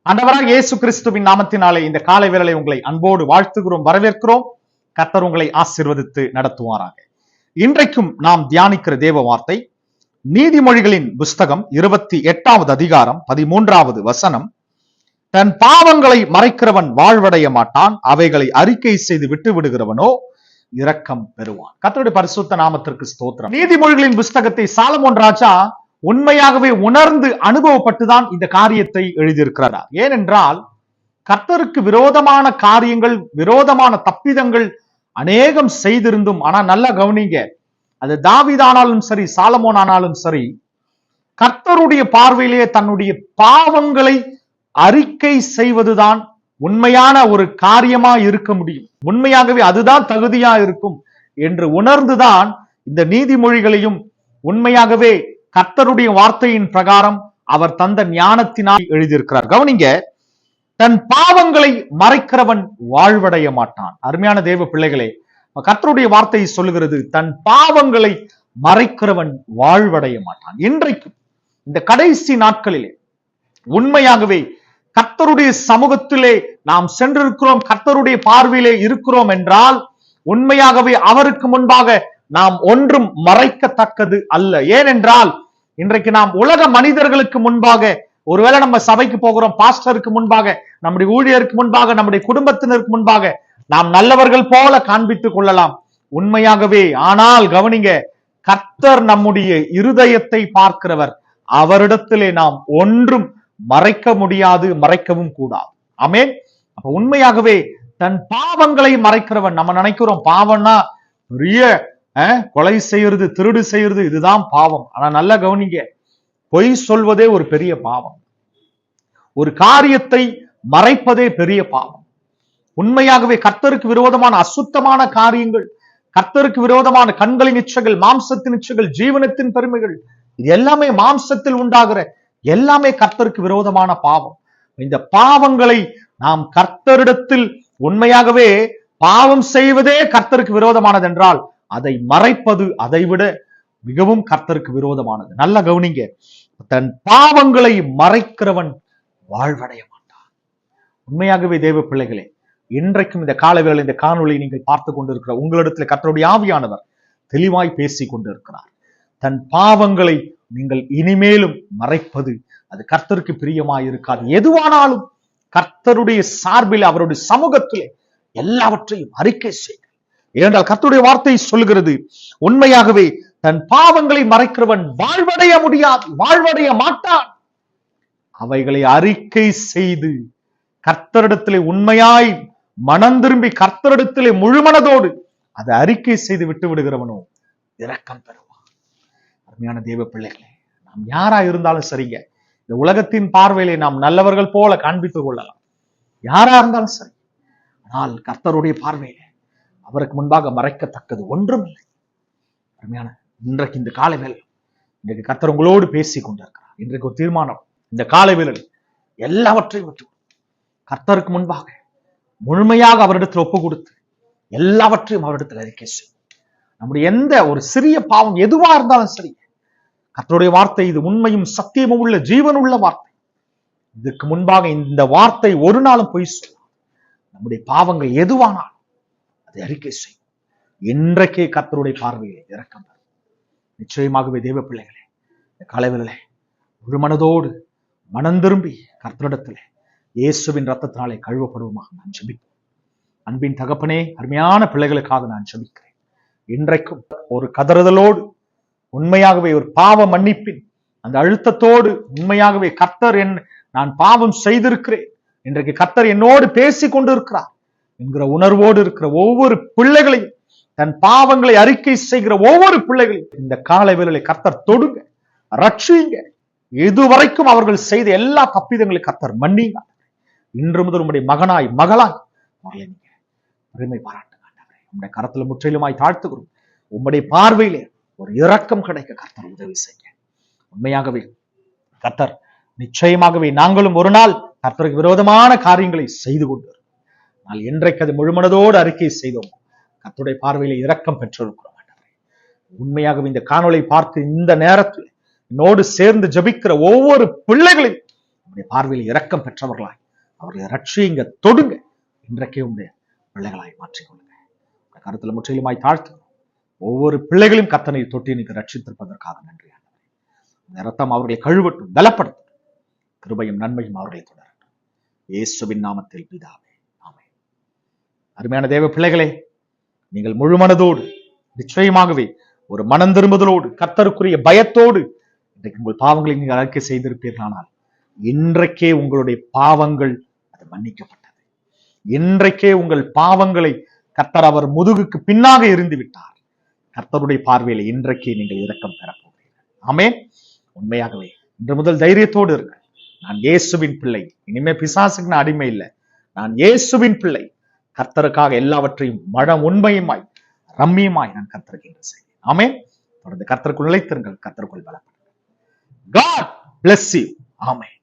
ஆண்டவராகிய இயேசு கிறிஸ்துவின் நாமத்தினாலே இந்த காலை வேளையை உங்களை அன்போடு வாழ்த்துகிறோம், வரவேற்கிறோம். கர்த்தர் உங்களை ஆசீர்வதித்து நடத்துவாராக. இன்றைக்கும் நாம் தியானிக்கிற தேவ வார்த்தை நீதிமொழிகளின் புஸ்தகம் 28வது அதிகாரம் 13வது வசனம். தன் பாவங்களை மறைக்கிறவன் வாழ்வடைய மாட்டான், அவைகளை அறிக்கை செய்து விட்டு விடுகிறவனோ இரக்கம் பெறுவான். கர்த்தருடைய பரிசுத்த நாமத்திற்கு ஸ்தோத்திரம். நீதிமொழிகளின் புஸ்தகத்தை சாலமோன் ராஜா உண்மையாகவே உணர்ந்து அனுபவப்பட்டுதான் இந்த காரியத்தை எழுதியிருக்கிறார். ஏனென்றால் கர்த்தருக்கு விரோதமான காரியங்கள், விரோதமான தப்பிதங்கள் அநேகம் செய்திருந்தும், ஆனா நல்லா கவனிங்க, அது தாவீதானாலும் சரி சாலமோன் ஆனாலும் சரி, கர்த்தருடைய பார்வையிலே தன்னுடைய பாவங்களை அறிக்கை செய்வதுதான் உண்மையான ஒரு காரியமா இருக்க முடியும். உண்மையாகவே அதுதான் தகுதியா இருக்கும் என்று உணர்ந்துதான் இந்த நீதிமொழிகளையும் உண்மையாகவே கர்த்தருடைய வார்த்தையின் பிரகாரம் அவர் தந்த ஞானத்தினால் எழுதியிருக்கிறார். கவனிங்க, தன் பாவங்களை மறைக்கிறவன் வாழ்வடைய மாட்டான். அருமையான தேவ பிள்ளைகளே, கர்த்தருடைய வார்த்தை சொல்லுகிறது, தன் பாவங்களை மறைக்கிறவன் வாழ்வடைய மாட்டான். இன்றைக்கு இந்த கடைசி நாட்களிலே உண்மையாகவே கர்த்தருடைய சமூகத்திலே நாம் சென்றிருக்கிறோம், கர்த்தருடைய பார்வையிலே இருக்கிறோம் என்றால் உண்மையாகவே அவருக்கு முன்பாக நாம் ஒன்றும் மறைக்கத்தக்கது அல்ல. ஏனென்றால் இன்றைக்கு நாம் உலக மனிதர்களுக்கு முன்பாக, ஒருவேளை நம்ம சபைக்கு போகிறோம், பாஸ்டருக்கு முன்பாக, நம்முடைய ஊழியருக்கு முன்பாக, நம்முடைய குடும்பத்தினருக்கு முன்பாக நாம் நல்லவர்கள் போல காண்பித்துக் கொள்ளலாம் உண்மையாகவே. ஆனால் கவனிங்க, கர்த்தர் நம்முடைய இருதயத்தை பார்க்கிறவர். அவரிடத்திலே நாம் ஒன்றும் மறைக்க முடியாது, மறைக்கவும் கூடாது. ஆமென். அப்ப உண்மையாகவே தன் பாவங்களை மறைக்கிறவன், நம்ம நினைக்கிறோம் பாவம்னா பெரிய கொலை செய்யறது, திருடு செய்யறது, இதுதான் பாவம். ஆனா நல்லா கவனிங்க, பொய் சொல்வதே ஒரு பெரிய பாவம். ஒரு காரியத்தை மறைப்பதே பெரிய பாவம். உண்மையாகவே கர்த்தருக்கு விரோதமான அசுத்தமான காரியங்கள், கர்த்தருக்கு விரோதமான கண்களின் இச்சைகள், மாம்சத்தின் இச்சைகள், ஜீவனத்தின் பெருமைகள், இது எல்லாமே மாம்சத்தில் உண்டாகிற எல்லாமே கர்த்தருக்கு விரோதமான பாவம். இந்த பாவங்களை நாம் கர்த்தரிடத்தில் உண்மையாகவே பாவம் செய்வதே கர்த்தருக்கு விரோதமானது என்றால் அதை மறைப்பது அதைவிட மிகவும் கர்த்தருக்கு விரோதமானது. நல்ல கவனிங்க, தன் பாவங்களை மறைக்கிறவன் வாழ்வடைய மாட்டான். உண்மையாகவே தேவ பிள்ளைகளே, இன்றைக்கும் இந்த காலவேளை இந்த காணொளியை நீங்கள் பார்த்து கொண்டிருக்கிற உங்களிடத்துல கர்த்தருடைய ஆவியானவர் தெளிவாய் பேசிக் கொண்டிருக்கிறார். தன் பாவங்களை நீங்கள் இனிமேலும் மறைப்பது அது கர்த்தருக்கு பிரியமாய் இருக்காது. எதுவானாலும் கர்த்தருடைய சார்பில், அவருடைய சமூகத்திலே எல்லாவற்றையும் அறிக்கை செய்ய. ஏனென்றால் கர்த்தருடைய வார்த்தை சொல்கிறது, உண்மையாகவே தன் பாவங்களை மறைக்கிறவன் வாழ்வடைய முடியாது, வாழ்வடைய மாட்டான். அவைகளை அறிக்கை செய்து கர்த்தரிடத்திலே உண்மையாய் மனம் திரும்பி கர்த்தரிடத்திலே முழுமனதோடு அதை அறிக்கை செய்து விட்டு விடுகிறவனோ இரக்கம் பெறுவான். அருமையான தேவ பிள்ளைகளே, நாம் யாரா இருந்தாலும் சரிங்க, இந்த உலகத்தின் பார்வையிலே நாம் நல்லவர்கள் போல காண்பித்துக் கொள்ளலாம், யாரா இருந்தாலும் சரி. ஆனால் கர்த்தருடைய பார்வையிலே அவருக்கு முன்பாக மறைக்கத்தக்கது ஒன்றும் இல்லை. அருமையான இன்றைக்கு இந்த காலை வேளை இன்றைக்கு கர்த்தர் உங்களோடு பேசி கொண்டிருக்கிறார். இன்றைக்கு ஒரு தீர்மானம், இந்த காலை வேளையில் எல்லாவற்றையும் விட்டு கர்த்தருக்கு முன்பாக முழுமையாக அவரிடத்தில் ஒப்பு கொடுத்து எல்லாவற்றையும் அவரிடத்தில் அறிக்கை செய்யும். நம்முடைய எந்த ஒரு சிறிய பாவம் எதுவா இருந்தாலும் சரி, கர்த்தருடைய வார்த்தை இது உண்மையும் சத்தியமும் உள்ள ஜீவன் உள்ள வார்த்தை. இதுக்கு முன்பாக இந்த வார்த்தை ஒரு நாளும் பொய் சொல்ல. நம்முடைய பாவங்கள் எதுவானாலும் அதை அறிக்கை செய்யும். இன்றைக்கே கர்த்தருடைய பார்வையை இரக்கம். நிச்சயமாகவே தேவ பிள்ளைகளே, இந்த காலைவேளை முழு மனதோடு மனம் திரும்பி கர்த்தரிடத்திலே இயேசுவின் ரத்தத்தினாலே கழுவப்படுவோமாக நான் ஜெபிப்பேன். அன்பின் தகப்பனே, அருமையான பிள்ளைகளுக்காக நான் ஜெபிக்கிறேன். இன்றைக்கும் ஒரு கதறுதலோடு, உண்மையாகவே ஒரு பாவ மன்னிப்பின் அந்த அழுத்தத்தோடு, உண்மையாகவே கர்த்தர் நான் பாவம் செய்திருக்கிறேன், இன்றைக்கு கர்த்தர் என்னோடு பேசி கொண்டிருக்கிறார் என்கிற உணர்வோடு இருக்கிற ஒவ்வொரு பிள்ளைகளையும், தன் பாவங்களை அறிக்கை செய்கிற ஒவ்வொரு பிள்ளைகளையும் இந்த காலை வேளையிலே கர்த்தர் தொடுங்க, ரட்சிங்க. இதுவரைக்கும் அவர்கள் செய்த எல்லா தப்பிதங்களை கர்த்தர் மன்னிங்க. இன்று முதல் உம்முடைய மகனாய் மகளாய் பெருமை பாராட்டுங்க. உம்முடைய கரத்துல முற்றிலுமாய் தாழ்த்துகிறோம். உம்முடைய பார்வையிலே ஒரு இரக்கம் கிடைக்க கர்த்தர் உதவி செய்ய. உண்மையாகவே கர்த்தர் நிச்சயமாகவே நாங்களும் ஒரு நாள் கர்த்தருக்கு விரோதமான காரியங்களை செய்து கொண்டு என்றைக்கு அது முழுமனதோடு அறிக்கை செய்தோம், கர்த்தருடைய பார்வையில இரக்கம் பெற்றிருக்கிறோம். உண்மையாகவே இந்த காணொளை பார்த்து இந்த நேரத்தில் என்னோடு சேர்ந்து ஜபிக்கிற ஒவ்வொரு பிள்ளைகளையும் உங்களுடைய பார்வையில் இரக்கம் பெற்றவர்களாய் அவர்களை ரட்சியுங்க, தொடுங்க. இன்றைக்கே உங்களுடைய பிள்ளைகளாய் மாற்றிக்கொள்ளுங்க. கருத்துல முற்றிலுமாய் தாழ்த்துகிறோம். ஒவ்வொரு பிள்ளைகளையும் கர்த்தனை தொட்டி நீங்க ரட்சித்திருப்பதற்காக நன்றி. இந்த ரத்தம் அவர்களை கழுவட்டும், பலப்படுத்தும். கிருபையும் நன்மையும் அவர்களை தொடரட்டும். இயேசுவின் நாமத்தில் பிதாவே, ஆமென். அருமையான தேவ பிள்ளைகளே, நீங்கள் முழு மனதோடு நிச்சயமாகவே ஒரு மனம் திரும்புதலோடு கர்த்தருக்குரிய பயத்தோடு இன்றைக்கு உங்கள் பாவங்களை நீங்கள் அறிக்கை செய்திருப்பீர்களானால் இன்றைக்கே உங்களுடைய பாவங்கள் அது மன்னிக்கப்பட்டது. இன்றைக்கே உங்கள் பாவங்களை கர்த்தர் அவர் முதுகுக்கு பின்னாக எறிந்து விட்டார். கர்த்தருடைய பார்வையில இன்றைக்கே நீங்கள் இரக்கம் பெறப்போகிறீர்கள். ஆமென். உண்மையாகவே இன்று முதல் தைரியத்தோடு இருங்க. நான் இயேசுவின் பிள்ளை, இனிமே பிசாசுக்கு நான் அடிமை இல்லை, நான் இயேசுவின் பிள்ளை. கர்த்தருக்காக எல்லாவற்றையும் உண்மையுமாய் ரம்மியமாய் நான் கர்த்தருக்கு என்று செய்வேன். ஆமென். தொடர்ந்து கர்த்தருக்குள் நிலைத்திருங்கள். கர்த்தருக்குள் பலப்படுங்கள். God bless you. ஆமென்.